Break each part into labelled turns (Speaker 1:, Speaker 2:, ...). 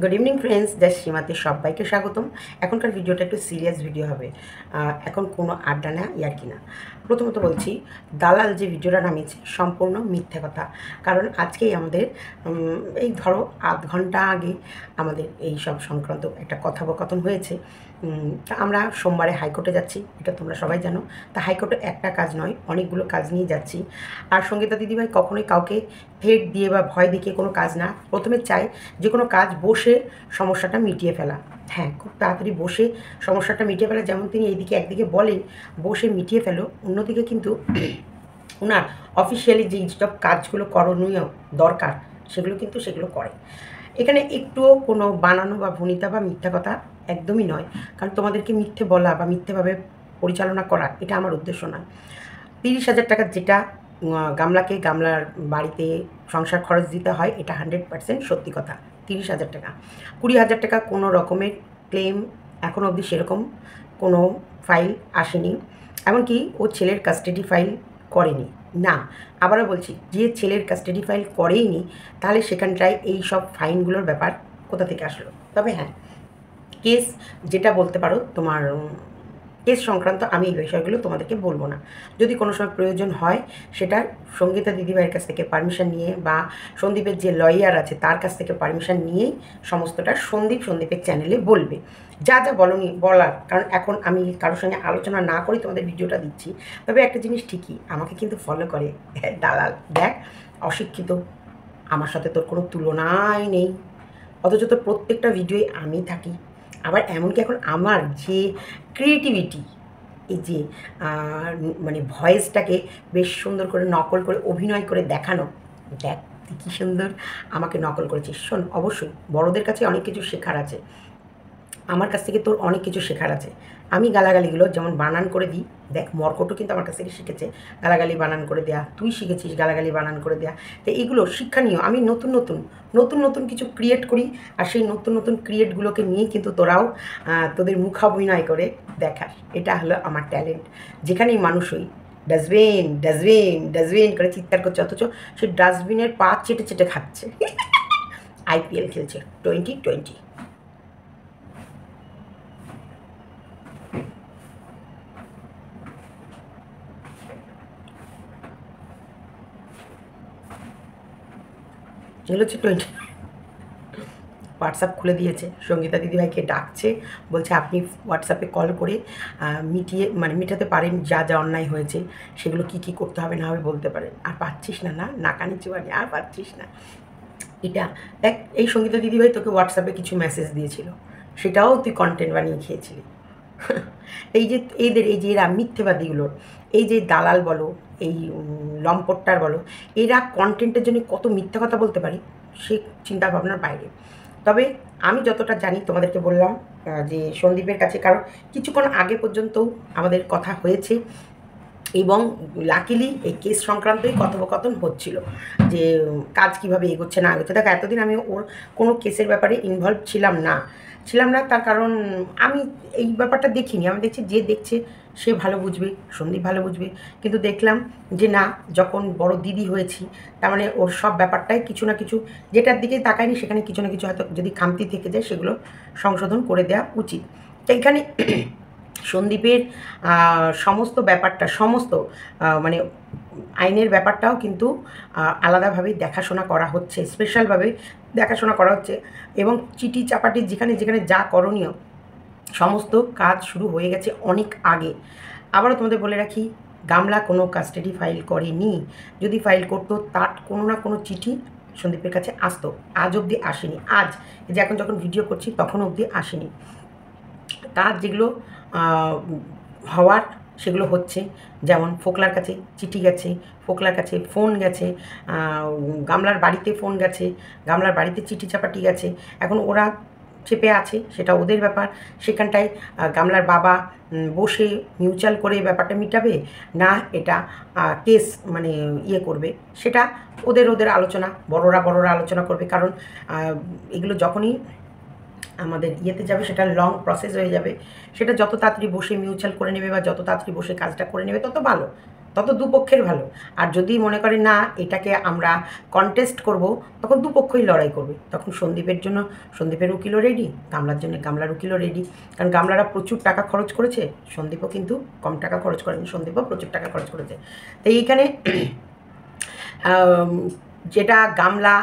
Speaker 1: Good evening friends, just সীমাতে সবাইকে স্বাগতম। এখনকার ভিডিওটা একটু সিরিয়াস ভিডিও হবে। এখন কোনো আড্ডা না, ইয়ার্কি না। প্রথমত বলছি, দালাল যে ভিডিওটা নামিয়েছে সম্পূর্ণ মিথ্যা কথা। কারণ আজকেই আমাদের এই ধরো আধ ঘন্টা আগে আমাদের এই সব সংক্রান্ত একটা কথোপকথন হয়েছে। তা আমরা সোমবারে হাইকোর্টে যাচ্ছি, এটা তোমরা সবাই জানো। তা হাইকোর্টে একটা কাজ নয়, অনেকগুলো কাজ নিয়ে যাচ্ছি। আর সঙ্গীতা দিদিভাই কখনোই কাউকে থ্রেট দিয়ে বা ভয় দেখিয়ে কোনো কাজ না, প্রথমে চায় যে কোনো কাজ বসে সমস্যাটা মিটিয়ে ফেলা। হ্যাঁ, খুব তাড়াতাড়ি বসে সমস্যাটা মিটিয়ে ফেলা। যেমন তিনি এইদিকে একদিকে বলেন বসে মিটিয়ে ফেলো, অন্যদিকে কিন্তু ওনার অফিসিয়ালি যেই সব কাজগুলো করণীয় দরকার সেগুলো করে। এখানে একটুও কোনো বানানো বা ভনিতা বা মিথ্যা কথা একদমই নয়। কারণ তোমাদেরকে মিথ্যে বলা বা মিথ্যেভাবে পরিচালনা করা এটা আমার উদ্দেশ্য নয়। 30,000 টাকা যেটা গামলার বাড়িতে সংসার খরচ দিতে হয়, এটা 100% সত্যি কথা। 30,000 টাকা, 20,000 টাকা কোনো রকমের ক্লেম এখনও অবধি সেরকম কোনো ফাইল আসেনি। এমনকি ও ছেলের কাস্টাডি ফাইল করেনি। না, আবারও বলছি, যে ছেলের কাস্টাডি ফাইল করেইনি তাহলে সেখানটায় এই সব ফাইনগুলোর ব্যাপার কোথা থেকে আসলো? তবে হ্যাঁ, কেস যেটা বলতে পারো তোমার কেস সংক্রান্ত আমি এই বিষয়গুলো তোমাদেরকে বলবো না। যদি কোনো সময় প্রয়োজন হয় সেটা সঙ্গীতা দিদিভাইয়ের কাছ থেকে পারমিশন নিয়ে বা সন্দীপের যে লয়ার আছে তার কাছ থেকে পারমিশন নিয়েই সমস্তটা সন্দীপের চ্যানেলে বলবে। যা যা বলার, কারণ এখন আমি কারোর সঙ্গে আলোচনা না করেই তোমাদের ভিডিওটা দিচ্ছি। তবে একটা জিনিস ঠিকই, আমাকে কিন্তু ফলো করে দালাল। দেখ, অশিক্ষিত, আমার সাথে তোর কোনো তুলনাই নেই, অথচ তোর প্রত্যেকটা ভিডিওই আমি থাকি। আবার এমনকি এখন আমার যে ক্রিয়েটিভিটি, এই যে মানে ভয়েসটাকে বেশ সুন্দর করে নকল করে অভিনয় করে দেখানো, দেখ তুই কী সুন্দর আমাকে নকল করেছিস। শোন, অবশ্যই বড়দের কাছে অনেক কিছু শেখার আছে, আমার কাছ থেকে তোর অনেক কিছু শেখার আছে। আমি গালাগালিগুলো যেমন বানান করে দিই, দেখ মর্কটও কিন্তু আমার কাছ থেকে শিখেছে গালাগালি বানান করে দেয়া, তুই শিখেছিস গালাগালি বানান করে দেয়া। তো এইগুলো শিক্ষণীয়। আমি নতুন কিছু ক্রিয়েট করি, আর সেই নতুন ক্রিয়েটগুলোকে নিয়েই কিন্তু তোরাও তোদের মুখাভিনয় করে দেখাস। এটা হলো আমার ট্যালেন্ট। যেখানেই মানুষ হই, ডাস্টবিন ডাস্টবিন ডাস্টবিন করে চিৎকার করছে, অথচ সে ডাস্টবিনের পা চেটে খাচ্ছে। আইপিএল খেলছে 2020। এগুলো হচ্ছে 20। হোয়াটসঅ্যাপ খুলে দিয়েছে, সঙ্গীতা দিদিভাইকে ডাকছে, বলছে আপনি হোয়াটসঅ্যাপে কল করে মেটাতে পারেন যা যা অন্যায় হয়েছে, সেগুলো কী করতে হবে না হবে বলতে পারেন। আর পাচ্ছিস না, নাকানি চুয়ানি আর পাচ্ছিস না। এটা দেখ, এই সঙ্গীতা দিদিভাই তোকে হোয়াটসঅ্যাপে কিছু মেসেজ দিয়েছিল, সেটাও তুই কন্টেন্ট বানিয়ে খেয়েছিলি। এই যে এই যে এরা মিথ্যেবাদীগুলোর, এই যে দালাল বলো, এই লম্পটটার বলো, এরা কন্টেন্টের জন্য কত মিথ্যা কথা বলতে পারে সে চিন্তা ভাবনার বাইরে। তবে আমি যতটা জানি তোমাদেরকে বললাম যে সন্দীপের কাছে, কারণ কিছুক্ষণ আগে পর্যন্তও আমাদের কথা হয়েছে এবং লাকিলি এই কেস সংক্রান্তই কথোপকথন হচ্ছিল যে কাজ কীভাবে এগোচ্ছে না এগোচ্ছে। দেখো, এতদিন আমি ওর কোনো কেসের ব্যাপারে ইনভলভ ছিলাম না, তার কারণ আমি এই ব্যাপারটা দেখিনি। আমি দেখছি যে দেখছে সে ভালো বুঝবে, সন্দীপ ভালো বুঝবে। কিন্তু দেখলাম যে না, যখন বড় দিদি হয়েছি তার মানে ওর সব ব্যাপারটাই কিছু না কিছু, যেটার দিকে তাকায়নি সেখানে কিছু না কিছু হয়তো যদি খামতি থেকে যায় সেগুলো সংশোধন করে দেওয়া উচিত। তো এখানে সন্দীপের সমস্ত ব্যাপারটা, মানে আইনের ব্যাপারটাও কিন্তু আলাদাভাবেই দেখাশোনা করা হচ্ছে, স্পেশালভাবে দেখাশোনা করা হচ্ছে। এবং চিঠি চাপাটি যেখানে যা করণীয় সমস্ত কাজ শুরু হয়ে গেছে অনেক আগে। আবারও তোমাদের বলে রাখি, গামলা কোনো কাস্টাডি ফাইল করেনি। যদি ফাইল করতো তার কোনো না কোনো চিঠি সন্দীপের কাছে আসতো, আজ অবধি আসেনি। আজ যে এখন যখন ভিডিও করছি তখন অবধি আসেনি। কাজ যেগুলো হওয়ার সেগুলো হচ্ছে, যেমন ফোকলার কাছে চিঠি গেছে, ফোকলার কাছে ফোন গেছে, গামলার বাড়িতে ফোন গেছে, গামলার বাড়িতে চিঠি চাপাটি গেছে। এখন ওরা চেপে আছে, সেটা ওদের ব্যাপার। সেখানটায় গামলার বাবা বসে মিউচুয়াল করে ব্যাপারটা মিটাবে না এটা কেস মানে করবে, সেটা ওদের আলোচনা, বড়রা আলোচনা করবে। কারণ এগুলো যখনই আমাদের যাবে সেটা লং প্রসেস হয়ে যাবে। সেটা যত তাড়াতাড়ি বসে মিউচুয়াল করে নেবে বা যত তাড়াতাড়ি বসে কাজটা করে নেবে তত ভালো। তত দুপক্ষের ভালো। আর যদি মনে করে না এটাকে আমরা কন্টেস্ট করব, তখন দুপক্ষই লড়াই করবে। তখন সন্দীপের জন্য সন্দীপের উকিলও রেডি, গামলার জন্য গামলার উকিলও রেডি। কারণ গামলারা প্রচুর টাকা খরচ করেছে, সন্দীপও কিন্তু কম টাকা খরচ করেনি, সন্দীপও প্রচুর টাকা খরচ করেছে। তো এইখানে যেটা গামলা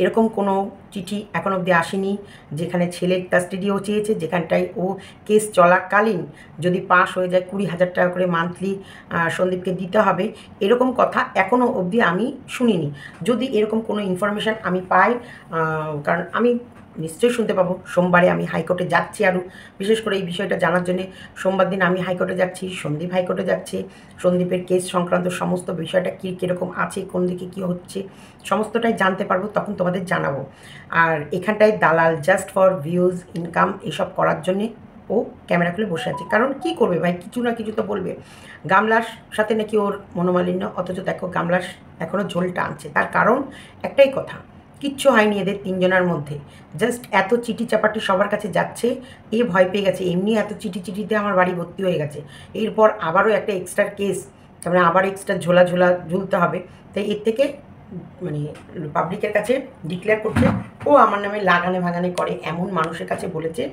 Speaker 1: এরকম কোনো চিঠি এখন অবধি আসেনি যেখানে ছেলের কাস্টাডিও চেয়েছে, যেখানটায় ও কেস চলাকালীন যদি পাস হয়ে যায় 20,000 টাকা করে মান্থলি সন্দীপকে দিতে হবে, এরকম কথা এখনও অবধি আমি শুনিনি। যদি এরকম কোনো ইনফরমেশান আমি পাই, কারণ আমি নিশ্চয়ই শুনতে পাবো, সোমবারে আমি হাইকোর্টে যাচ্ছি আরও বিশেষ করে এই বিষয়টা জানার জন্যে। সোমবার দিন আমি হাইকোর্টে যাচ্ছি, সন্দীপ হাইকোর্টে যাচ্ছে। সন্দীপের কেস সংক্রান্ত সমস্ত বিষয়টা কীরকম আছে, কোন দিকে কী হচ্ছে, সমস্তটাই জানতে পারবো, তখন তোমাদের জানাবো। আর এখানটায় দালাল জাস্ট ফর ভিউজ, ইনকাম এসব করার জন্যে ও ক্যামেরা খুলে বসে আছে। কারণ কি করবে ভাই, কিছু না কিছু তো বলবে। গামলার সাথে নাকি ওর মনোমালিন্য, অথচ দেখো গামলার এখনও ঝোলটা আনছে। তার কারণ একটাই কথা, কিচ্ছু হয়নি এদের তিনজনের মধ্যে, জাস্ট এত চিঠি চাপাটি সবার কাছে যাচ্ছে, এ ভয় পেয়ে গেছে। এমনি এত চিঠিতে আমার বাড়ি ভর্তি হয়ে গেছে, এরপর আবারও একটা এক্সট্রা কেস, তার মানে আবার এক্সট্রা ঝুলতে হবে। তাই এর থেকে মানে পাবলিকের কাছে ডিক্লেয়ার করছে ও আমার নামে লাগানে ভাগানে করে, এমন মানুষের কাছে বলেছে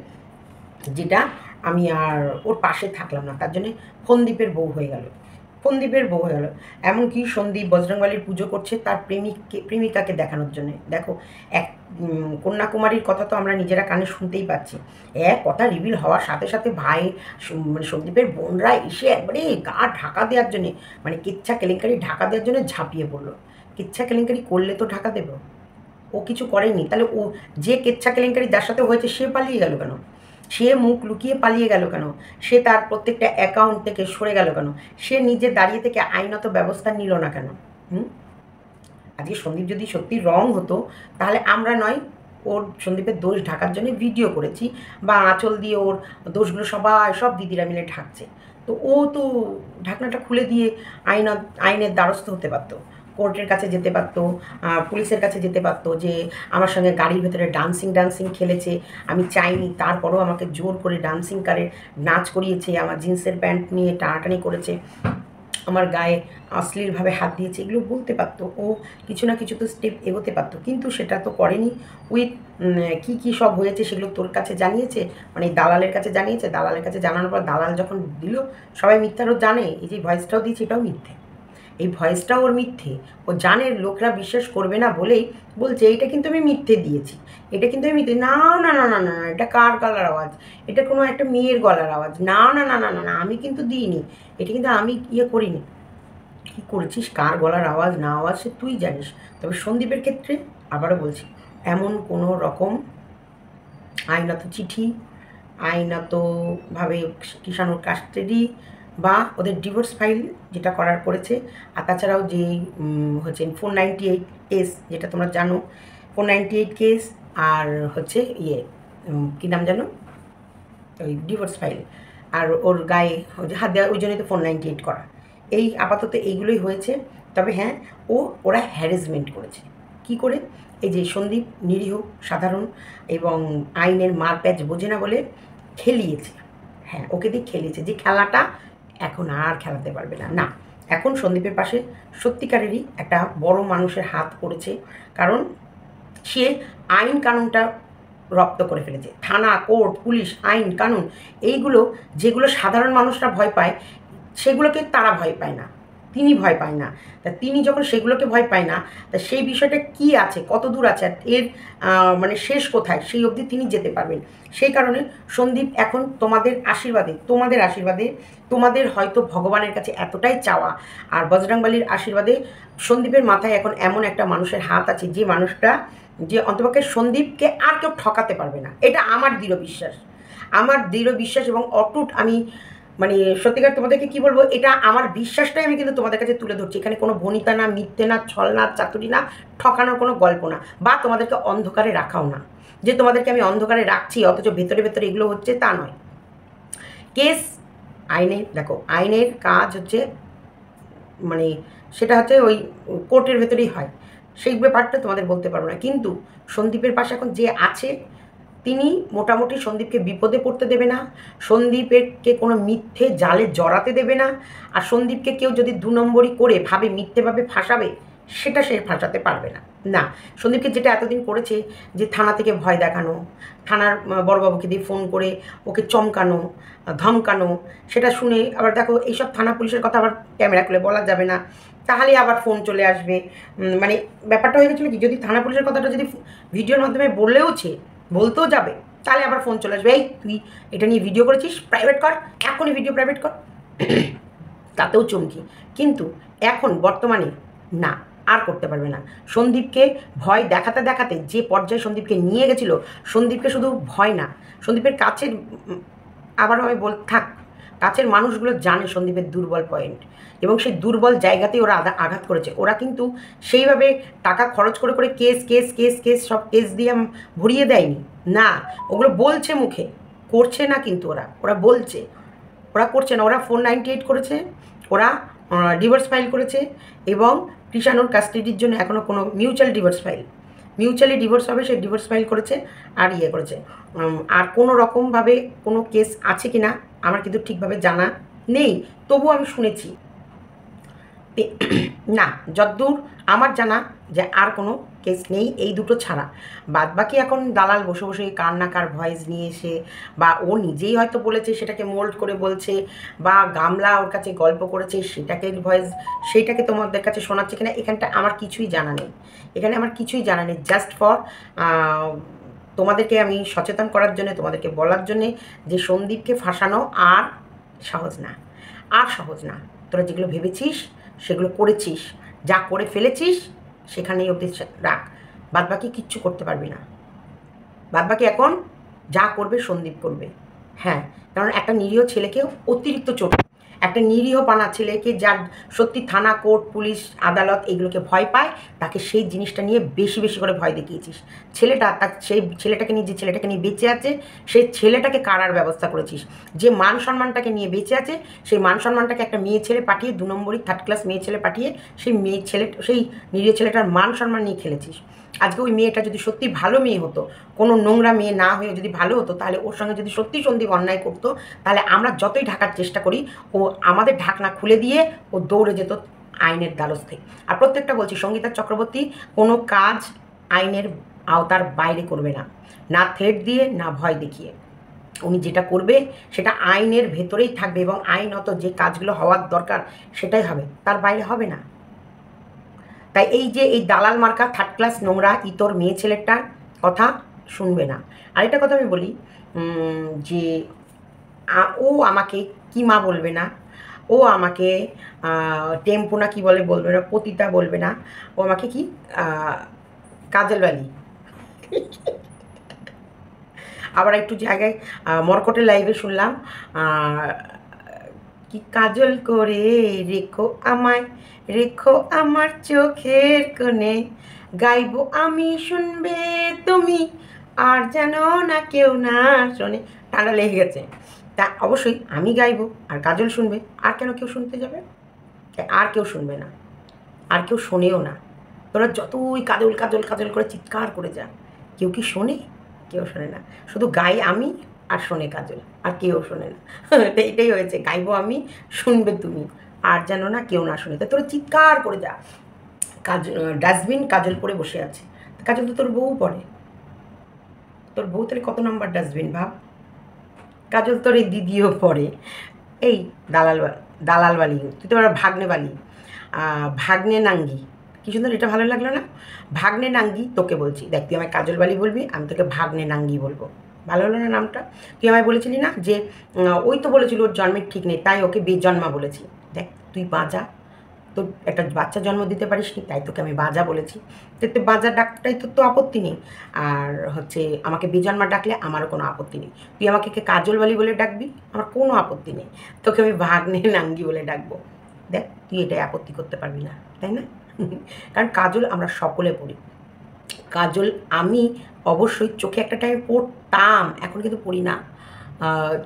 Speaker 1: যেটা আমি আর ওর পাশে থাকলাম না। তার জন্যে ফন্দীপের বউ হয়ে গেল, এমনকি সন্দীপ বজরংবলীর পুজো করছে তার প্রেমিকাকে দেখানোর জন্যে। দেখো, এক কন্যাকুমারীর কথা তো আমরা নিজেরা কানে শুনতেই পাচ্ছি। এক কথা রিভিল হওয়ার সাথে সাথে ভাই মানে সন্দীপের বোনরা এসে একবারে গা ঢাকা দেওয়ার জন্যে, মানে কিচ্ছা কেলেঙ্কারি ঢাকা দেওয়ার জন্য ঝাঁপিয়ে পড়লো। কিচ্ছা কেলেঙ্কারি করলে তো ঢাকা দেব, ও কিছু করেনি, তাহলে ও যে কিচ্ছা কেলেঙ্কারি যার সাথে হয়েছে সে পালিয়ে গেল কেন? সে মুখ লুকিয়ে পালিয়ে গেল কেন? সে তার প্রত্যেকটা অ্যাকাউন্ট থেকে সরে গেল কেন? সে নিজে দাঁড়িয়ে থেকে আইনত ব্যবস্থা নিল না কেন? আজকে সন্দীপ যদি সত্যি রং হতো, তাহলে আমরা নয় ওর সন্দীপের দোষ ঢাকার জন্য ভিডিও করেছি, বা আঁচল দিয়ে ওর দোষগুলো সব দিদিরা মিলে ঢাকছে। তো ও তো ঢাকনাটা খুলে দিয়ে আইনের দ্বারস্থ হতে পারতো, কোর্টের কাছে যেতে পারতো, পুলিশের কাছে যেতে পারতো যে আমার সঙ্গে গাড়ির ভেতরে ডান্সিং খেলেছে, আমি চাইনি, তারপরও আমাকে জোর করে ডান্সিং কারে নাচ করিয়েছে, আমার জিন্সের প্যান্ট নিয়ে টানাটানি করেছে, আমার গায়ে অশ্লীলভাবে হাত দিয়েছে, এগুলো বলতে পারতো। ও কিছু না কিছু তো স্টেপ এগোতে পারতো, কিন্তু সেটা তো করেনি। উইথ কী সব হয়েছে সেগুলো তোর কাছে জানিয়েছে, মানে দালালের কাছে জানিয়েছে। দালালের কাছে জানানোর পর দালাল যখন দিল, সবাই মিথ্যারও জানে। এই যে ভয়েসটাও দিয়েছে এটাও মিথ্যে, এই ভয়েসটাও ওর মিথ্যে। ও জানে লোকরা বিশ্বাস করবে না বলেই বলছে এইটা কিন্তু আমি মিথ্যে দিয়েছি, এটা কিন্তু আমি মিথ্যে। না না না না না না, এটা কার গলার আওয়াজ? এটা কোনো একটা মেয়ের গলার আওয়াজ। না না না না না না, আমি কিন্তু দিইনি, এটা কিন্তু আমি করিনি। কী করেছিস, কার গলার আওয়াজ না আওয়াজ সে তুই জানিস। তবে সন্দীপের ক্ষেত্রে আবারও বলছি, এমন কোনো রকম আইনত চিঠি, আইনতভাবে কিষাণুর কাস্টাডি বা ওদের ডিভোর্স ফাইল যেটা করেছে, আর তাছাড়াও যে হচ্ছে 498 কেস, যেটা তোমরা জানো 498 কেস, আর হচ্ছে কী নাম জানো, ওই ডিভোর্স ফাইল, আর ওর গায়ে হাত দেওয়া, ওই জন্যই তো 498 করা। এই আপাতত এইগুলোই হয়েছে। তবে হ্যাঁ, ওরা হ্যারাসমেন্ট করেছে। কি করে? এই যে সন্দীপ নিরীহ সাধারণ এবং আইনের মারপ্যাচ বোঝে না বলে খেলিয়েছে। হ্যাঁ, ওকে দিয়ে খেলিয়েছে, যে খেলাটা এখন আর খেলাতে পারবে না। না, এখন সন্দীপের পাশে সত্যিকারেরই একটা বড় মানুষের হাত পড়েছে, কারণ সে আইন কানুনটা রপ্ত করে ফেলেছে। থানা, কোর্ট, পুলিশ, আইন কানুন, এইগুলো যেগুলো সাধারণ মানুষরা ভয় পায়, সেগুলোকে তারা ভয় পায় না, তিনি ভয় পায় না। তা তিনি যখন সেগুলোকে ভয় পায় না, তা সেই বিষয়টা কি আছে, কত দূর আছে, এর মানে শেষ কোথায়, সেই অবধি তিনি যেতে পারবেন। সেই কারণে সন্দীপ এখন তোমাদের আশীর্বাদে তোমাদের হয়তো ভগবানের কাছে এতটাই চাওয়া, আর বজরংবলীর আশীর্বাদে সন্দীপের মাথায় এখন এমন একটা মানুষের হাত আছে, যে মানুষটা যে অন্তপক্ষে সন্দীপকে আর কেউ ঠকাতে পারবে না। এটা আমার দৃঢ় বিশ্বাস এবং অটুট। আমি মানে সত্যিকার তোমাদেরকে কী বলবো, এটা আমার বিশ্বাসটাই আমি কিন্তু তোমাদের কাছে তুলে ধরছি। এখানে কোনো ভনিতা না, মিথ্যে না, ছল না, চাতুরি না, ঠকানোর কোনো গল্প না, বা তোমাদেরকে অন্ধকারে রাখাও না, যে তোমাদেরকে আমি অন্ধকারে রাখছি অথচ ভেতরে ভেতরে এগুলো হচ্ছে, তা নয়। কেস দেখো, আইনের কাজ হচ্ছে মানে সেটা হচ্ছে ওই কোর্টের ভেতরেই হয়, সেই ব্যাপারটা তোমাদের বলতে পারবো না। কিন্তু সন্দীপের পাশে এখন যে আছে, তিনি মোটামুটি সন্দীপকে বিপদে পড়তে দেবে না, সন্দীপকে কোনো মিথ্যে জালে জড়াতে দেবে না। আর সন্দীপকে কেউ যদি 2 নম্বরই করে ভাবে মিথ্যেভাবে ফাঁসাবে, সেটা সে ফাঁসাতে পারবে না। না, সন্দীপকে যেটা এতদিন করেছে, যে থানা থেকে ভয় দেখানো, থানার বড়বাবুকে দিয়ে ফোন করে ওকে চমকানো, ধমকানো, সেটা শুনে আবার দেখো এইসব থানা পুলিশের কথা আবার ক্যামেরা খুলে বলা যাবে না, তাহলে আবার ফোন চলে আসবে। মানে ব্যাপারটা হয়ে গেছিলো কি, যদি থানা পুলিশের কথাটা যদি ভিডিওর মাধ্যমে বলতেও যাবে, তাহলে আবার ফোন চলে আসবে, এই তুই এটা নিয়ে ভিডিও করেছিস, প্রাইভেট কর, এখনই ভিডিও প্রাইভেট কর। তাতেও চমকি। কিন্তু এখন বর্তমানে না, আর করতে পারবে না। সন্দীপকে ভয় দেখাতে দেখাতে যে পর্যায়ে সন্দীপকে নিয়ে গেছিলো, সন্দীপকে শুধু ভয় না, সন্দীপের কাছের, আবারও আমি থাক, কাছের মানুষগুলো জানে সন্দীপের দুর্বল পয়েন্ট, এবং সেই দুর্বল জায়গাতেই ওরা আঘাত করেছে। ওরা কিন্তু সেইভাবে টাকা খরচ করে করে কেস কেস কেস কেস সব কেস দিয়ে ভরিয়ে দেয়নি, না, ওগুলো বলছে মুখে, করছে না। কিন্তু ওরা বলছে, ওরা করছে না। ওরা 498 করেছে, ওরা ডিভোর্স ফাইল করেছে, এবং কৃষাণুর কাস্টাডির জন্য এখনও কোনো মিউচুয়ালি ডিভোর্স হবে, সেই ডিভোর্স ফাইল করেছে, আর করেছে। আর কোনো রকমভাবে কোনো কেস আছে কি না আমার কিন্তু ঠিকভাবে জানা নেই, তবুও আমি শুনেছি না, যতদূর আমার জানা যে আর কোনো কেস নেই, এই দুটো ছাড়া। বাদবাকি এখন দালাল বসে বসে কার না কার ভয়েস নিয়ে এসে, বা ও নিজেই হয়তো বলেছে সেটাকে মোল্ড করে বলছে, বা গামলা ওর কাছে গল্প করেছে সেইটাকে তোমাদের কাছে শোনাচ্ছে কিনা, এখানটা আমার কিছুই জানা নেই। জাস্ট ফর তোমাদেরকে আমি সচেতন করার জন্য, তোমাদেরকে বলার জন্যে যে সন্দীপকে ফাঁসানো আর সহজ না। তোরা যেগুলো ভেবেছিস সেগুলো করেছিস, যা করে ফেলেছিস সেখানেই অবধি রাখ, বাদবাকি কিচ্ছু করতে পারবি না। বাদবাকি এখন যা করবে সন্দীপ করবে। হ্যাঁ, কারণ একটা নিরীহ ছেলেকে অতিরিক্ত চোট, একটা নিরীহ পানা ছেলেকে, যার সত্যি থানা, কোর্ট, পুলিশ, আদালত এগুলোকে ভয় পায়, তাকে সেই জিনিসটা নিয়ে বেশি বেশি করে ভয় দেখিয়েছিস। সেই ছেলেটাকে নিয়ে বেঁচে আছে, সেই ছেলেটাকে কারার ব্যবস্থা করেছিস। যে মান সম্মানটাকে নিয়ে বেঁচে আছে, সেই মান সম্মানটাকে একটা মেয়ে ছেলে পাঠিয়ে, 2 নম্বরই 3rd ক্লাস মেয়ে ছেলে পাঠিয়ে, সেই নিরীহ ছেলেটার মান সম্মান নিয়ে খেলেছিস। আজকে ওই মেয়েটা যদি সত্যি ভালো মেয়ে হতো, কোনো নোংরা মেয়ে না হয়ে যদি ভালো হতো, তাহলে ওর সঙ্গে যদি সত্যি সন্দীপ অন্যায় করতো, তাহলে আমরা যতই ঢাকার চেষ্টা করি, ও আমাদের ঢাকনা খুলে দিয়ে ও দৌড়ে যেত আইনের দ্বারস্থে। আর প্রত্যেকটা বলছি, সঙ্গীতা চক্রবর্তী কোনো কাজ আইনের আওতার বাইরে করবে না, না থ্রেট দিয়ে, না ভয় দেখিয়ে। উনি যেটা করবে সেটা আইনের ভেতরেই থাকবে, এবং আইনত যে কাজগুলো হওয়ার দরকার সেটাই হবে, তার বাইরে হবে না। তাই এই দালাল মার্কা 3rd ক্লাস নোংরা ইতর মেয়ে ছেলেটার কথা শুনবে না। আরেকটা কথা আমি বলি, যে ও আমাকে কি মা বলবে না, ও আমাকে টেম্পো না কি বলবে না, পতিতা বলবে না, ও আমাকে কি কাজলবালি। আবার একটু জায়গায় মর্কটের লাইভে শুনলাম, কি কাজল করে রেখো আমার চোখের কোণে, গাইবো আমি শুনবে তুমি, আর যেন না কেউ না শোনে। ঠান্ডা লেগে গেছে। তা অবশ্যই আমি গাইবো আর কাজল শুনবে, আর কেন কেউ শুনতে যাবে? আর কেউ শুনবে না, আর কেউ শোনেও না। তোরা যতই কাজল কাজল কাজল করে চিৎকার করে যা, কেউ কি শোনে? কেউ শোনে না। শুধু গাই আমি আর শোনে কাজল, আর কেউ শোনে না। এটাই হয়েছে, গাইবো আমি, শুনবে তুমি, আর যেন না কেউ না শোনে। তা তোরা চিৎকার করে যা। ডাস্টবিন কাজল পরে বসে আছে, কাজল তো তোর বউ পড়ে, তোর বউ তাহলে কত নম্বর ডাস্টবিন ভাব। কাজল তোর এই দিদিও পড়ে। এই দালালবালি, তুই তো ভাগ্নে নাঙ্গি, কি সুন্দর, এটা ভালো লাগলো না? ভাগ্নে নাঙ্গি তোকে বলছি, দেখ তুই আমায় কাজলবালি বলবি, আমি তোকে ভাগ্নে নাঙ্গি বলবো। ভালো হলো না নামটা? তুই আমায় বলেছিলি না যে ওই তো বলেছিল ওর জন্মের ঠিক নেই, তাই ওকে বেজন্মা বলেছি। দেখ তুই বাজা, তোর একটা বাচ্চা জন্ম দিতে পারিস নি, তাই তোকে আমি বাজা বলেছি। তো বাজা ডাকটাই তোর তো আপত্তি নেই, আর আমাকে বেজন্মা ডাকলে আমারও কোনো আপত্তি নেই। তুই আমাকে কাজলবালি বলে ডাকবি, আমার কোনো আপত্তি নেই। তোকে আমি ভাগ্নে নাঙ্গি বলে ডাকবো। দেখ তুই এটাই আপত্তি করতে পারবি না, তাই না? কারণ কাজল আমরা সকলে পড়ি। কাজল আমি অবশ্যই চোখে একটা টাইমে পড়তাম, এখন কিন্তু পড়ি না।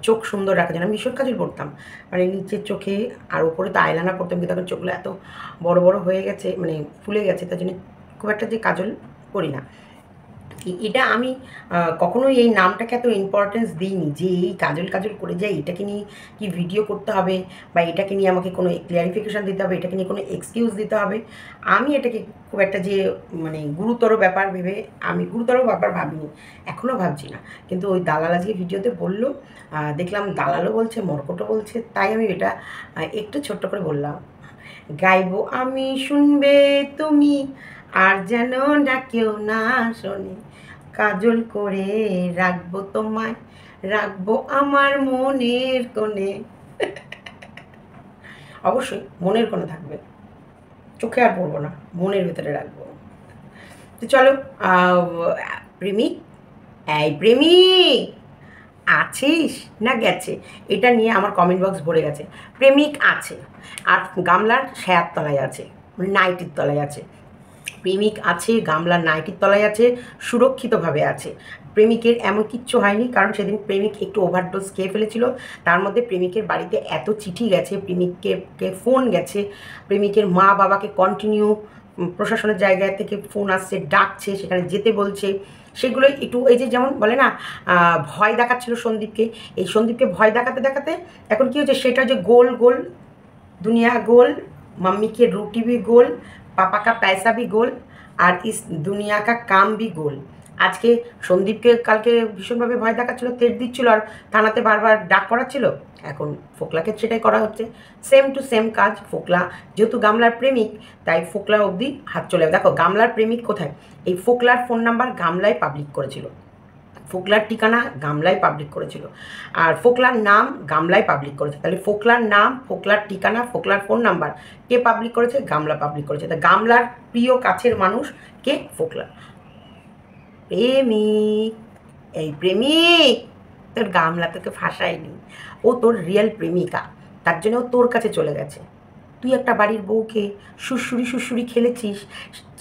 Speaker 1: চোখ সুন্দর রাখার জন্য আমি ভীষণ কাজল পড়তাম, মানে নিচের চোখে, আর উপরে তো আইলানা পড়তাম, কিন্তু এখন চোখগুলো এত বড় বড় হয়ে গেছে, মানে ফুলে গেছে, তার জন্য খুব একটা যে কাজল পড়ি না। এটা আমি কখনোই এই নামটাকে এত ইম্পর্টেন্স দিইনি যে এই কাজল কাজল করে যাই, এটাকে নিয়ে কি ভিডিও করতে হবে বা এটাকে নিয়ে আমাকে কোনো ক্লিয়ারিফিকেশান দিতে হবে, এটাকে নিয়ে কোনো এক্সকিউজ দিতে হবে। আমি এটাকে খুব একটা যে মানে গুরুতর ব্যাপার ভেবে আমি গুরুতর ব্যাপার ভাবিনি, এখনও ভাবছি না। কিন্তু ওই দালাল আজকে ভিডিওতে বললো, দেখলাম দালালও বলছে মর্কটও বলছে, তাই আমি এটা একটু ছোট্ট করে বললাম। গাইবো আমি শুনবে তুমি, আর যেন না কেউ না শোনে, কাজল করে রাখবো তোমায়, রাখবো আমার মনের কোণে। অবশ্যই মনের কোণে থাকবে, চোখে আর পড়বো না, মনের ভেতরে রাখবো। তো চলো, প্রেমিক, এই প্রেমিক আছিস না গেছে, এটা নিয়ে আমার কমেন্ট বক্স ভরে গেছে। প্রেমিক আছে, আর গামলার ছায়ার তলায় আছে, নাইটির তলায় আছে। প্রেমিক আছে, গামলার নাইটির তলায় আছে, সুরক্ষিতভাবে আছে। প্রেমিকের এমন কিচ্ছু হয়নি, কারণ সেদিন প্রেমিক একটু ওভারডোজ খেয়ে ফেলেছিল। তার মধ্যে প্রেমিকের বাড়িতে এত চিঠি গেছে, প্রেমিককে ফোন গেছে, প্রেমিকের মা বাবাকে কন্টিনিউ প্রশাসনের জায়গা থেকে ফোন আসছে, ডাকছে, সেখানে যেতে বলছে। সেগুলো একটু এই যে যেমন বলে না, ভয় দেখাচ্ছিল সন্দীপকে। এই সন্দীপকে ভয় দেখাতে দেখাতে এখন কী হচ্ছে, সেটা যে গোল গোল, দুনিয়া গোল, मम्मी के रोटी भी गोल, पापा का पैसा भी गोल, আর ইস দুনিয়া কা কাম भी গোল। আজকে সন্দীপকে কালকে ভীষণভাবে ভয় দেখাচ্ছিল, তেড় দিচ্ছিল, আর থানাতে বারবার ডাক করাচ্ছিল। এখন ফোকলাকে সেটাই করা হচ্ছে, সেম টু সেম কাজ। ফোকলা যেহেতু গামলার প্রেমিক, তাই ফোকলা অবধি হাত চলে। দেখো গামলার প্রেমিক কোথায়, এই ফোকলার ফোন নাম্বার গামলায় পাবলিক করেছিল, ফোকলার ঠিকানা গামলায় পাবলিক করেছিল, আর ফোকলার নাম গামলায় পাবলিক করেছে। তাহলে ফোকলার নাম, ফোকলার ঠিকানা, ফোকলার ফোন নাম্বার কে পাবলিক করেছে? গামলা পাবলিক করেছে। তা গামলার প্রিয় কাছের মানুষ কে? ফোকলা। প্রেমিক, এই প্রেমিক, তোর গামলা তোকে ফাঁসায়নি, ও তোর রিয়েল প্রেমিকা, তার জন্য ও তোর কাছে চলে গেছে। তুই একটা বাড়ির বউকে সুরসুরি সুরসুরি খেলেছিস,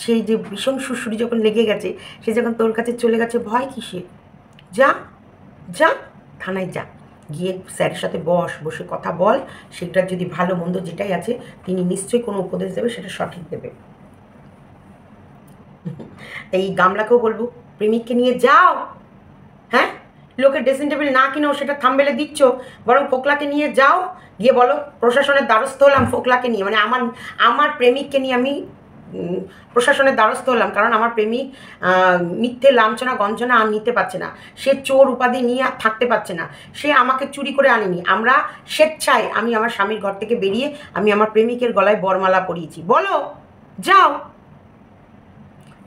Speaker 1: সেই যে ভীষণ সুরসুরি যখন লেগে গেছে, সে যখন তোর কাছে চলে গেছে, ভয় কিসে? যা যা থানায় যা, গিয়ে স্যারের সাথে বসে কথা বল। সেটার যদি ভালো মন্দ যেটাই আছে, তিনি নিশ্চয়ই কোনো উপদেশ দেবে, সেটা সঠিক দেবে। এই গামলাকেও বলবো, প্রেমিককে নিয়ে যাও। হ্যাঁ, লোকের ড্রেসিং টেবিল না কিনেও সেটা থাম্বেলে দিচ্ছ, বরং ফোকলাকে নিয়ে যাও, গিয়ে বলো প্রশাসনের দ্বারস্থ হলাম ফোকলাকে নিয়ে, মানে আমার প্রেমিককে নিয়ে আমি প্রশাসনের দ্বারস্থ হলাম, কারণ আমার প্রেমিক মিথ্যে লাঞ্ছনা গঞ্জনা আর নিতে পারছে না, সে চোর উপাধি নিয়ে আর থাকতে পারছে না, সে আমাকে চুরি করে আনিনি, আমরা স্বেচ্ছায় আমি আমার স্বামীর ঘর থেকে বেরিয়ে আমি আমার প্রেমিকের গলায় বরমালা পরিয়েছি। বলো, যাও।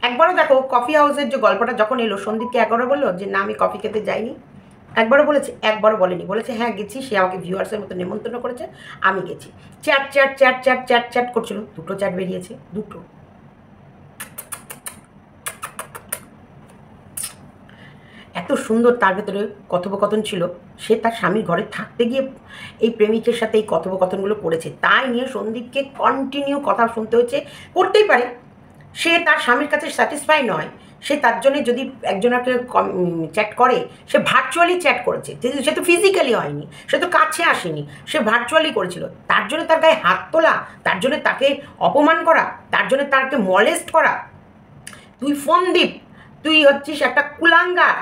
Speaker 1: একবারও দেখো কফি হাউসের যে গল্পটা যখন এলো, সন্দীপকে একবারও বললো যে না আমি কফি খেতে যাইনি? একবারও বলেছে? একবারও বলেনি। বলেছে হ্যাঁ গেছি, সে আমাকে ভিউয়ার্সের মতো নেমন্তন্ন করেছে, আমি গেছি। Chat chat chat chat chat chat করছিল, দুটো চ্যাট বেরিয়েছে, দুটো। এত সুন্দর তার ভেতরে কথোপকথন ছিল, সে তার স্বামীর ঘরে থাকতে গিয়ে এই প্রেমিকের সাথে এই কথোপকথনগুলো করেছে, তাই নিয়ে সন্দীপকে কন্টিনিউ কথা শুনতে হচ্ছে। করতেই পারে, সে তার স্বামীর কাছে স্যাটিসফাই নয়, সে তার জন্য যদি একজনকে চ্যাট করে, সে ভার্চুয়ালি চ্যাট করেছে, সে তো ফিজিক্যালি হয়নি, সে তো কাছে আসেনি, সে ভার্চুয়ালি করেছিল। তার জন্য তার গায়ে হাত তোলা, তার জন্য তাকে অপমান করা, তার জন্য তাকে মলেস্ট করা। তুই ফোনদীপ, তুই হচ্ছিস একটা কুলাঙ্গার,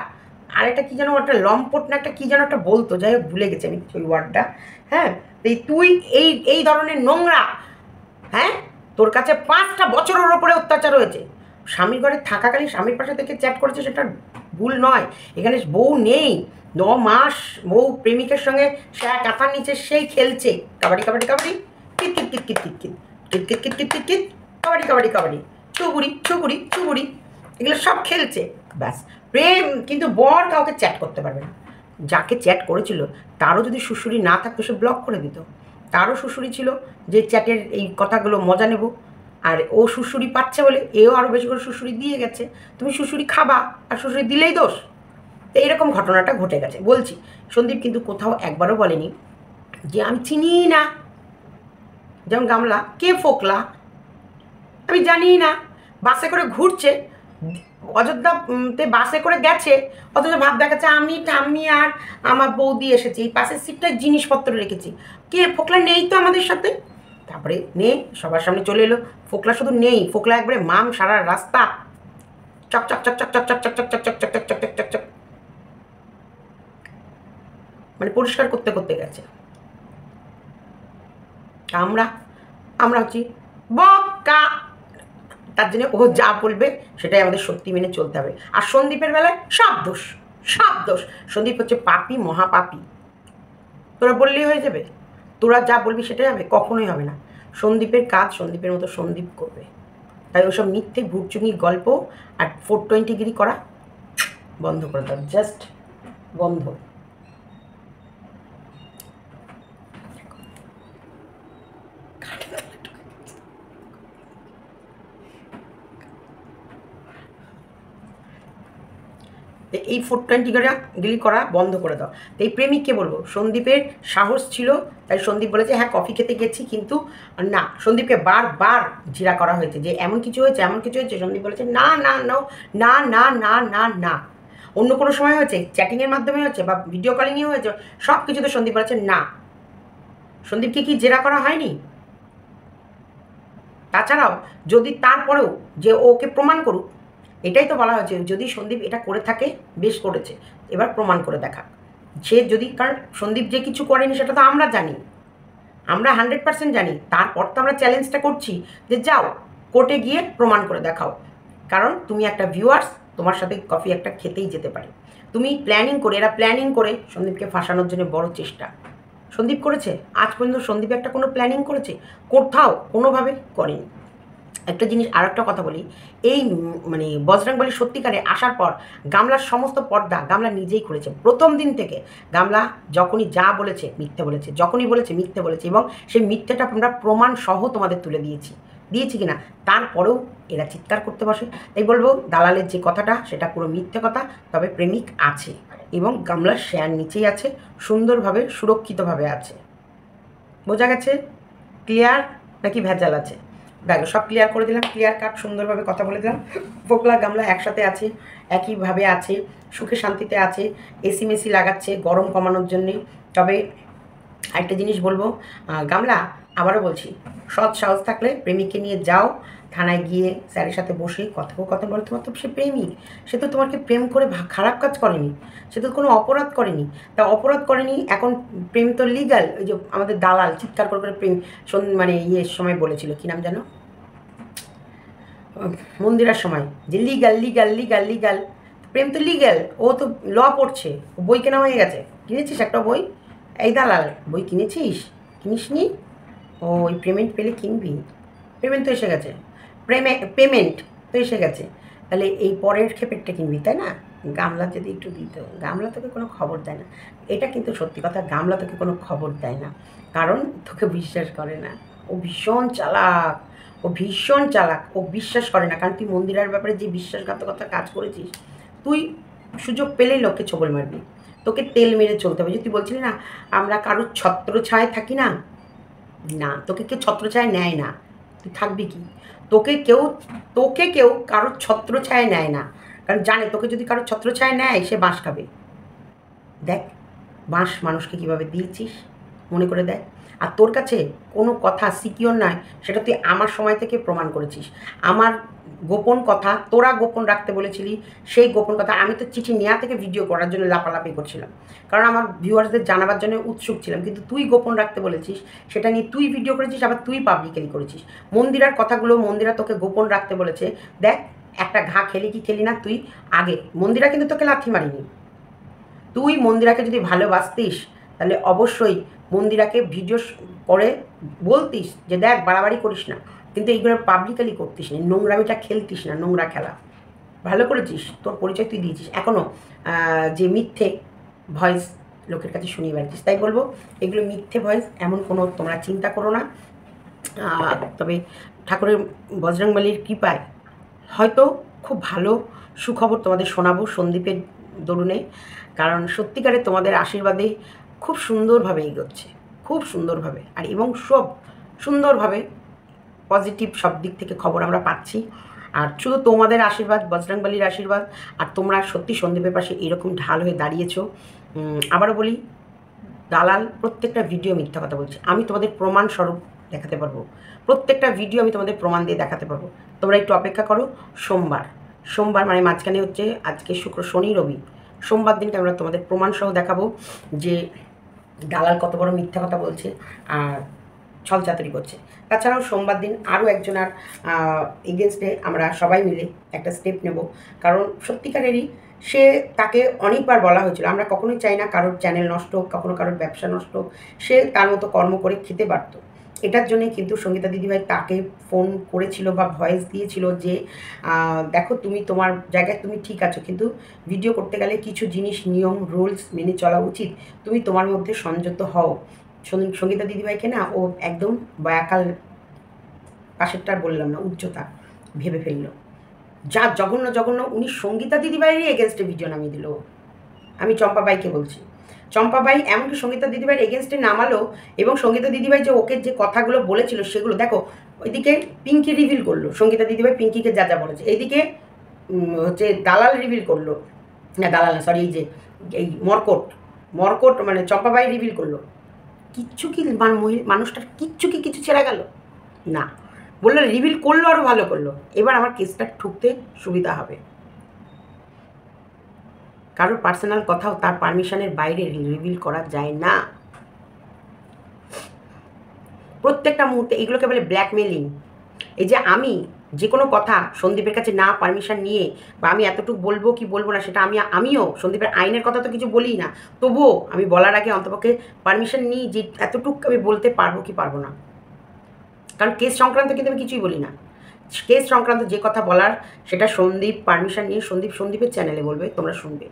Speaker 1: আর একটা কী যেন একটা লম্পট না একটা কী যেন একটা বলতো, যাই হোক ভুলে গেছি আমি ওই ওয়ার্ডটা। হ্যাঁ, তুই এই ধরনের নোংরা, হ্যাঁ, তোর কাছে 5টা বছরের ওপরে অত্যাচার হয়েছে, স্বামীর ঘরে থাকাকালীন স্বামীর পাশে থেকে চ্যাট করেছে, সেটা ভুল নয়। এখানে বউ নেই, 9 মাস বউ প্রেমিকের সঙ্গে সে কাঁথার নিচে সেই খেলছে কাবাডি কাবাডি কাবাডি, কিট কিট কিট কিট কিট কিট কিট কিট কিট কিট কিট কিট, কাবাডি কাবাডি কাবাডি, চুবুড়ি চুবুড়ি চুবুড়ি, এগুলো সব খেলছে, ব্যাস। প্রেম কিন্তু বর কাউকে চ্যাট করতে পারবে না। যাকে চ্যাট করেছিল তারও যদি শ্বশুরি না থাকতো, সে ব্লক করে দিত। তারও শ্বশুরি ছিল যে চ্যাটের এই কথাগুলো মজা নেব, আর ও শ্বশুরি পাচ্ছে বলে এও আরও বেশি করে শ্বশুরি দিয়ে গেছে। তুমি শ্বশুরি খাবা, আর শ্বশুরি দিলেই দোষ। তো এইরকম ঘটনাটা ঘটে গেছে। বলছি, সন্দীপ কিন্তু কোথাও একবারও বলেনি যে আমি চিনি না, যেমন গামলা কে ফোকলা আমি জানি না, বাসে করে ঘুরছে, অযোধ্যাতে বাসে করে গেছে, অথচ ভাব দেখাচ্ছে আমি ঠাম্মি আর আমার বৌদি এসেছি, এই পাশের সিটটায় জিনিসপত্র রেখেছি। কে ফোকলা নেই তো আমাদের সাথে। তারপরে নেই, সবার সামনে চলে এলো, ফোকলা শুধু নেই, ফোকলা একবারে মাম সারা রাস্তা চক চক চক চক চক চক চক চক চক চক চক চক চক চক চক, মানে পরিষ্কার করতে করতে গেছে। আমরা আমরা হচ্ছি বকা, তার জন্য ও যা বলবে সেটাই আমাদের সত্যি মেনে চলতে হবে। আর সন্দীপের বেলায় সব দোষ, সব দোষ। সন্দীপ হচ্ছে পাপী, মহাপাপী। তোরা বললেই হয়ে যাবে? তোরা যা বলবি সেটাই হবে? কখনোই হবে না। সন্দীপের কাজ সন্দীপের মতো সন্দীপ করবে। তাই ওসব মিথ্যে ভুটচুঙি গল্প আর 420 করা বন্ধ করে দাও, জাস্ট বন্ধ। এই 420 করা বন্ধ করে দাও। তো এই প্রেমিককে বলবো, সন্দীপের সাহস ছিল তাই সন্দীপ বলেছে হ্যাঁ কফি খেতে গেছি, কিন্তু না, সন্দীপকে বারবার জিরা করা হয়েছে যে এমন কিছু হয়েছে, এমন কিছু হয়েছে। সন্দীপ বলেছে না না না না না না না না। অন্য কোনো সময় হয়েছে, চ্যাটিংয়ের মাধ্যমে হয়েছে বা ভিডিও কলিংয়ে হয়েছে, সব কিছুতে সন্দীপ বলেছে না। সন্দীপকে কি জেরা করা হয়নি? তাছাড়াও যদি তারপরেও যে ওকে প্রমাণ করুক, এটাই তো বলা হয়েছে, যদি সন্দীপ এটা করে থাকে বেশ করেছে, এবার প্রমাণ করে দেখা। সে যদি, কারণ সন্দীপ যে কিছু করেনি সেটা তো আমরা জানি, আমরা 100% জানি। তারপর তো আমরা চ্যালেঞ্জটা করছি যে যাও কোর্টে গিয়ে প্রমাণ করে দেখাও। কারণ তুমি একটা ভিউয়ার্স, তোমার সাথে কফি একটা খেতেই যেতে পারে। তুমি প্ল্যানিং করে, এরা প্ল্যানিং করে সন্দীপকে ফাঁসানোর জন্য বড় চেষ্টা সন্দীপ করেছে। আজ পর্যন্ত সন্দীপ একটা কোনো প্ল্যানিং করেছে? কোথাও কোনোভাবে করেনি। একটা জিনিস, আর একটা কথা বলি, এই মানে বজরংবলী সত্যিকারে আসার পর গামলার সমস্ত পর্দা গামলা নিজেই খুলেছে। প্রথম দিন থেকে গামলা যখনই যা বলেছে মিথ্যে বলেছে, যখনই বলেছে মিথ্যে বলেছে, এবং সেই মিথ্যেটা আমরা প্রমাণ সহ তোমাদের তুলে দিয়েছি কিনা। তারপরেও এরা চিৎকার করতে বসে। তাই বলবো, দালালের যে কথাটা সেটা পুরো মিথ্যে কথা। তবে প্রেমিক আছে এবং গামলার শেয়ার নিচেই আছে, সুন্দরভাবে সুরক্ষিতভাবে আছে। বোঝা গেছে? ক্লিয়ার নাকি ভেজাল আছে? দেখো সব ক্লিয়ার করে দিলাম, ক্লিয়ার কাট, সুন্দরভাবে কথা বলে দিলাম। ফোকলা গামলা একসাথে আছে, একইভাবে আছে, সুখে শান্তিতে আছে, এসি মেসি লাগাচ্ছে গরম কমানোর জন্যে। তবে আরেকটা জিনিস বলবো, গামলা আবারও বলছি, সৎ সাহস থাকলে প্রেমিককে নিয়ে যাও, থানায় গিয়ে স্যারের সাথে বসে কথোপকথন বলে। তোমার তো সে প্রেমিক, সে তো তোমাকে প্রেম করে খারাপ কাজ করেনি, সে তো কোনো অপরাধ করেনি। তা অপরাধ করেনি, এখন প্রেম তো লিগাল। ওই যে আমাদের দালাল চিৎকার করে প্রেম মানে ইয়ের সময় বলেছিল, কী নাম যেন, মন্দিরের সময়, যে লিগাল লিগাল লিগাল লিগাল। প্রেম তো লিগাল, ও তো ল পড়ছে, বই কেনা হয়ে গেছে। কিনেছিস একটা বই? এই দালাল, বই কিনেছিস? কিনিসনি? ও ওই পেমেন্ট পেলে কিনবি? পেমেন্ট তো এসে গেছে, পেমেন্ট তো এসে গেছে, তাহলে এই পরের ক্ষেপেরটা কিনবি, তাই না? গামলা যদি একটু দিত। গামলা তোকে কোনো খবর দেয় না, এটা কিন্তু সত্যি কথা। গামলা তোকে কোনো খবর দেয় না, কারণ তোকে বিশ্বাস করে না। ও ভীষণ চালাক, ও ভীষণ চালাক, ও বিশ্বাস করে না। কারণ তুই মন্দিরের ব্যাপারে যে বিশ্বাসঘাতকতা কাজ করেছিস, তুই সুযোগ পেলেই লোককে ছবল মারবি। তোকে তেল মেরে চলতে হবে। যে তুই বলছিলি না আমরা কারোর ছত্রছায়ায় থাকি না, না, তোকে কেউ ছত্রছায়ায় নেয় না। তুই থাকবি কি? তোকে কেউ কারোর ছত্রছায়ায় নেয় না, কারণ জানে তোকে যদি কারোর ছত্রছায়ায় নেয় সে বাঁশ খাবে। দেখ বাঁশ মানুষকে কীভাবে দিয়েছিস, মনে করে দেখ। আর তোর কাছে কোনো কথা সিকিওর নয়, সেটা তুই আমার সময় থেকে প্রমাণ করেছিস। আমার গোপন কথা তোরা গোপন রাখতে বলেছিলি, সেই গোপন কথা আমি তো চিঠি নেওয়া থেকে ভিডিও করার জন্য লাপালাপি করছিলাম, কারণ আমার ভিউয়ার্সদের জানাবার জন্য উৎসুক ছিলাম। কিন্তু তুই গোপন রাখতে বলেছিস, সেটা নিয়ে তুই ভিডিও করেছিস, আবার তুই পাবলিকালি করেছিস। মন্দিরার কথাগুলো মন্দিরা তোকে গোপন রাখতে বলেছে। দেখ একটা ঘা খেলি কি খেলি না তুই আগে, মন্দিরা কিন্তু তোকে লাথি মারিনি। তুই মন্দিরাকে যদি ভালোবাসতিস তাহলে অবশ্যই মন্দিরাকে ভিডিও করে বলতিস যে দেখ বাড়াবাড়ি করিস না, কিন্তু এইগুলো পাবলিকালি করতিস না, নোংরামিটা খেলতিস না, নোংরা খেলা। ভালো করেছিস, তোর পরিচয় তুই দিয়েছিস। এখনও যে মিথ্যে ভয়েস লোকের কাছে শুনিয়ে বেড়াচ্ছিস। তাই বলবো এগুলো মিথ্যে ভয়েস, এমন কোনো তোমরা চিন্তা করো না। তবে ঠাকুরের বজরংবলীর কৃপায় হয়তো খুব ভালো সুখবর তোমাদের শোনাবো সন্দীপের দরুনে, কারণ সত্যিকারে তোমাদের আশীর্বাদে খুব সুন্দরভাবে এগোচ্ছে, খুব সুন্দরভাবে, আর এবং সব সুন্দরভাবে পজিটিভ সব দিক থেকে খবর আমরা পাচ্ছি। আর শুধু তোমাদের আশীর্বাদ, বজরংবলীর আশীর্বাদ, আর তোমরা সত্যি সন্দীপের পাশে এরকম ঢাল হয়ে দাঁড়িয়েছো। আবারও বলি, দালাল প্রত্যেকটা ভিডিও মিথ্যা কথা বলছে, আমি তোমাদের প্রমাণ স্বরূপ দেখাতে পারবো। প্রত্যেকটা ভিডিও আমি তোমাদের প্রমাণ দিয়ে দেখাতে পারবো। তোমরা একটু অপেক্ষা করো, সোমবার সোমবার মানে মাঝখানে হচ্ছে আজকে শুক্র শনি রবি, সোমবার দিনকে আমরা তোমাদের প্রমাণসহ দেখাবো যে দালাল কত বড় মিথ্যা কথা বলছে আর ছলচাতুরি করছে। তাছাড়াও সোমবার দিন আরও একজনার এগেনস্টে আমরা সবাই মিলে একটা স্টেপ নেব, কারণ সত্যিকারেরই সে তাকে অনেকবার বলা হয়েছিল, আমরা কখনোই চাই না কারোর চ্যানেল নষ্ট হোক, কখনো কারোর ব্যবসা নষ্ট হোক, সে তার মতো কর্ম করে খেতে পারত। এটার জন্যই কিন্তু সঙ্গীতা দিদিভাই তাকে ফোন করেছিল বা ভয়েস দিয়েছিল যে দেখো তুমি তোমার জায়গায় তুমি ঠিক আছো, কিন্তু ভিডিও করতে গেলে কিছু জিনিস নিয়ম রুলস মেনে চলা উচিত, তুমি তোমার মধ্যে সংযত হও। সঙ্গীতা দিদিভাইকে না ও একদম বয়াকাল, পাশেরটা বললাম না, উচ্চতা ভেবে ফেললো, যা জঘন্য জঘন্য। উনি সঙ্গীতা দিদিভাইয়েরই এগেনস্টে ভিডিও নামিয়ে দিল। আমি চম্পাবাইকে বলছি, চম্পাবাই এমনকি সঙ্গীতা দিদিভাইয়ের এগেনস্টে নামালো, এবং সঙ্গীতা দিদিভাই যে ওকে যে কথাগুলো বলেছিল সেগুলো দেখো, ওইদিকে পিঙ্কি রিভিল করলো, সঙ্গীতা দিদিভাই পিঙ্কিকে যা যা বলেছে, এইদিকে হচ্ছে দালাল রিভিল করলো, না দালাল না সরি, এই যে এই মর্কট মানে চম্পাবাই রিভিল করলো। কিচ্ছু কি মানুষটার কিচ্ছু কি কিছু ছেড়ে গেল না, বললো রিভিল করলো, আরও ভালো করলো। এবার আমার কেসটা ঠুকতে সুবিধা হবে। কারোর পার্সোনাল কথাও তার পারমিশনের বাইরে রিভিল করা যায় না। প্রত্যেকটা মুহূর্তে এগুলোকে বলে ব্ল্যাকমেলিং। এই যে আমি যে কোনো কথা সন্দীপের কাছে না পারমিশন নিয়ে, বা আমি এতটুকু বলবো কি বলবো না সেটা আমিও সন্দীপের আইনের কথা তো কিছু বলি না, তবুও আমি বলার আগে অন্তপক্ষে পারমিশন নিই যে এতটুকু আমি বলতে পারবো কি পারবো না। কারণ কেস সংক্রান্ত কিন্তু আমি কিছুই বলি না, কেস সংক্রান্ত যে কথা বলার সেটা সন্দীপ পারমিশন নিয়ে সন্দীপের চ্যানেলে বলবে, তোমরা শুনবে।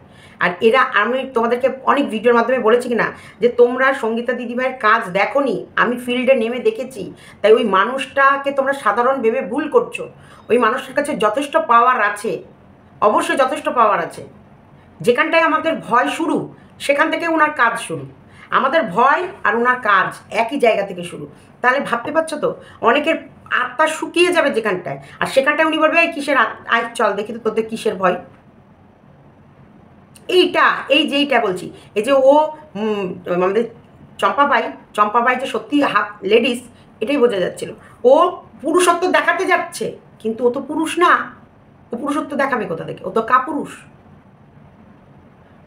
Speaker 1: আর এরা, আমি তোমাদেরকে অনেক ভিডিওর মাধ্যমে বলেছি কি না যে তোমরা সঙ্গীতা দিদিভাইয়ের কাজ দেখোনি, আমি ফিল্ডে নেমে দেখেছি, তাই ওই মানুষটাকে তোমরা সাধারণ ভেবে ভুল করছো। ওই মানুষটার কাছে যথেষ্ট পাওয়ার আছে, অবশ্যই যথেষ্ট পাওয়ার আছে। যেখানটায় আমাদের ভয় শুরু, সেখান থেকে ওনার কাজ শুরু। আমাদের ভয় আর ওনার কাজ একই জায়গা থেকে শুরু। তাহলে ভাবতে পারছো তো, অনেকের আত্মা শুকিয়ে যাবে যেখানটায়, আর সেখানটায় উনি বলবে এই কিসের আয় চল দেখি তো তোদের কিসের ভয়। এইটা বলছি, এই যে ও আমাদের চম্পাবাই যে সত্যি হাফ লেডিস, এটাই বোঝা যাচ্ছিল। ও পুরুষত্ব দেখাতে যাচ্ছে, কিন্তু ও তো পুরুষ না, ও পুরুষত্ব দেখাবে কোথা থেকে, ও তো কাপুরুষ।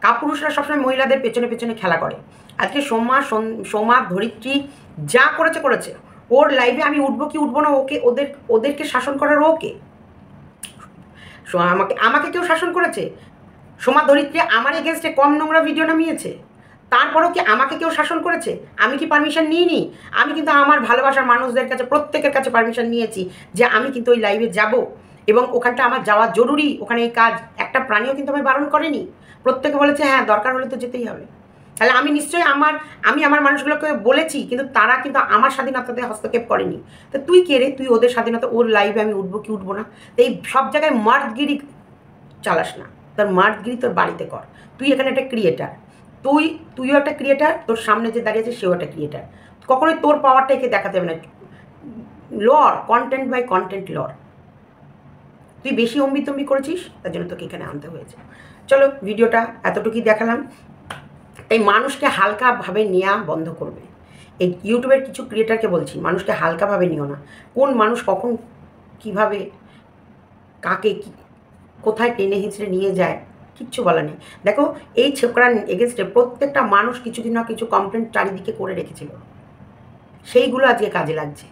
Speaker 1: কাপুরুষরা সবসময় মহিলাদের পেছনে পেছনে খেলা করে। আজকে সোমা ধরিত্রী যা করেছে, ওর লাইভে আমি উঠবো কি উঠবো না, ওদেরকে শাসন করার ওকে। আমাকে কেউ শাসন করেছে? সোমা ধরিত্রী আমার এগেনস্টে কম নোংরা ভিডিও নামিয়েছে, তারপরেও কি আমাকে কেউ শাসন করেছে? আমি কি পারমিশন নিইনি? আমি কিন্তু আমার ভালোবাসার মানুষদের কাছে প্রত্যেকের কাছে পারমিশন নিয়েছি যে আমি কিন্তু ওই লাইভে যাব, এবং ওখানটা আমার যাওয়া জরুরি, ওখানে এই কাজ। একটা প্রাণীও কিন্তু আমি বারণ করেনি, প্রত্যেকে বলেছে হ্যাঁ দরকার হলে তো যেতেই হবে। তাহলে আমি নিশ্চয়ই আমি আমার মানুষগুলোকে বলেছি, কিন্তু তারা কিন্তু আমার স্বাধীনতাতে হস্তক্ষেপ করেনি। তো তুই কে রে, তুই ওদের স্বাধীনতা, ওর লাইভে আমি উঠবো কি উঠবো না? তো এই সব জায়গায় মার্দগিরি চালাস না, তোর মার্দগিরি তোর বাড়িতে কর। তুই এখানে একটা ক্রিয়েটার, তুইও একটা ক্রিয়েটার, তোর সামনে যে দাঁড়িয়েছে সেও একটা ক্রিয়েটার। কখনোই তোর পাওয়ারটা একে দেখাতে হবে না। লর কন্টেন্ট বাই কন্টেন্ট লর। তুই বেশি অম্বিতম্বি করেছিস, তার জন্য তোকে এখানে আনতে হয়েছে। চলো ভিডিওটা এতটুকুই দেখালাম। তাই মানুষকে হালকাভাবে নেওয়া বন্ধ করবে। এই ইউটিউবের কিছু ক্রিয়েটারকে বলছি, মানুষকে হালকাভাবে নিও না। কোন মানুষ কখন কিভাবে কাকে কোথায় টেনে হিঁচড়ে নিয়ে যায় কিচ্ছু বলা নেই। দেখো এই ছোকরার এগেনস্টে প্রত্যেকটা মানুষ কিছু না কিছু কমপ্লেন চারিদিকে করে রেখেছিল, সেইগুলো আজকে কাজে লাগছে।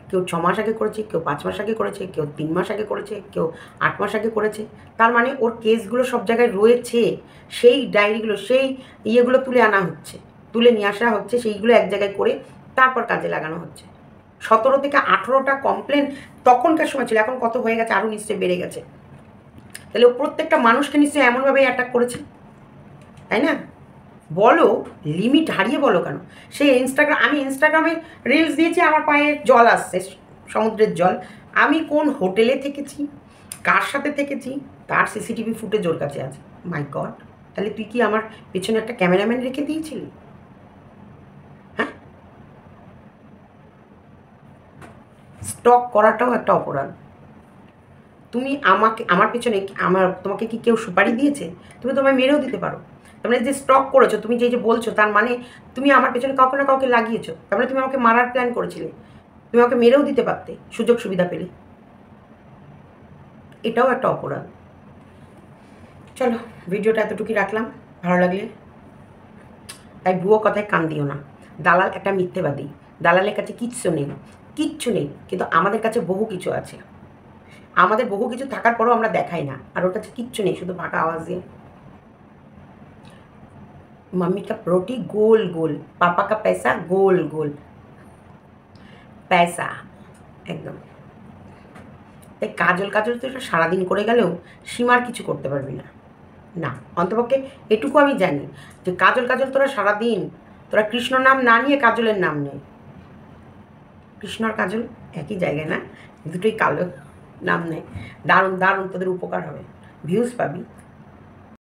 Speaker 1: কেউ 6 মাস আগে করেছে, কেউ 5 মাস আগে করেছে, কেউ 3 মাস আগে করেছে, কেউ 8 মাস আগে করেছে। তার মানে ওর কেসগুলো সব জায়গায় রয়েছে, সেই ডায়েরিগুলো সেই ইয়েগুলো তুলে নিয়ে আসা হচ্ছে, সেইগুলো এক জায়গায় করে তারপর কাজে লাগানো হচ্ছে। 17 থেকে 18টা কমপ্লেন তখনকার সময় ছিল, এখন কত হয়ে গেছে, আরও নিশ্চয়ই বেড়ে গেছে। তাহলে ও প্রত্যেকটা মানুষকে নিশ্চয়ই এমনভাবেই অ্যাটাক করেছে, তাই না? বলো, লিমিট হারিয়ে বলো কেন? আমি ইনস্টাগ্রামে রিলস দিয়েছি, আমার পায়ে জল আসছে, সমুদ্রের জল। আমি কোন হোটেলে থেকেছি, কার সাথে থেকেছি, তার সিসিটিভি ফুটেজ ওর কাছে আছে। মাই গড, তাহলে তুই কি আমার পেছনে একটা ক্যামেরাম্যান রেখে দিয়েছিলি? হ্যাঁ, স্টক করাটাও একটা অপরাধ। তুমি আমার পেছনে তোমাকে কি কেউ সুপারি দিয়েছে? তুমি তোমায় মেরেও দিতে পারো। তার মানে যে স্টক করেছো, তুমি যে বলছো, তার মানে তুমি আমার পেছনে কাউকে না কাউকে লাগিয়েছো। তার মানে তুমি আমাকে মারার প্ল্যান করেছিলে, তুমি আমাকে মেরেও দিতে পারতে সুযোগ সুবিধা পেলে। এটাও একটা অপরাধ। চলো, ভিডিওটা এতটুকুই রাখলাম। ভালো লাগলে, তাই ভুয়ো কথায় কান দিও না। দালাল একটা মিথ্যেবাদী। দালালের কাছে কিচ্ছু নেই, কিচ্ছু নেই, কিন্তু আমাদের কাছে বহু কিছু আছে। আমাদের বহু কিছু থাকার পরেও আমরা দেখাই না, আর ওর কাছে কিচ্ছু নেই, শুধু ফাঁকা আওয়াজ দিয়ে मम्मी का रोटी गोल गोल, पापा का पैसा गोल गोल, पैसा একদম। তাই কাজল কাজল তো এটা সারাদিন করে গেলেও সীমার কিছু করতে পারবি না। না, অন্তপক্ষে এটুকু আমি জানি যে কাজল কাজল তোরা সারাদিন, তোরা কৃষ্ণ নাম না নিয়ে কাজলের নাম নেই। কৃষ্ণ আর কাজল একই জায়গায় না, দুটোই কালো নাম নেয়। দারুণ দারুণ, তোদের উপকার হবে, ভিউজ পাবি।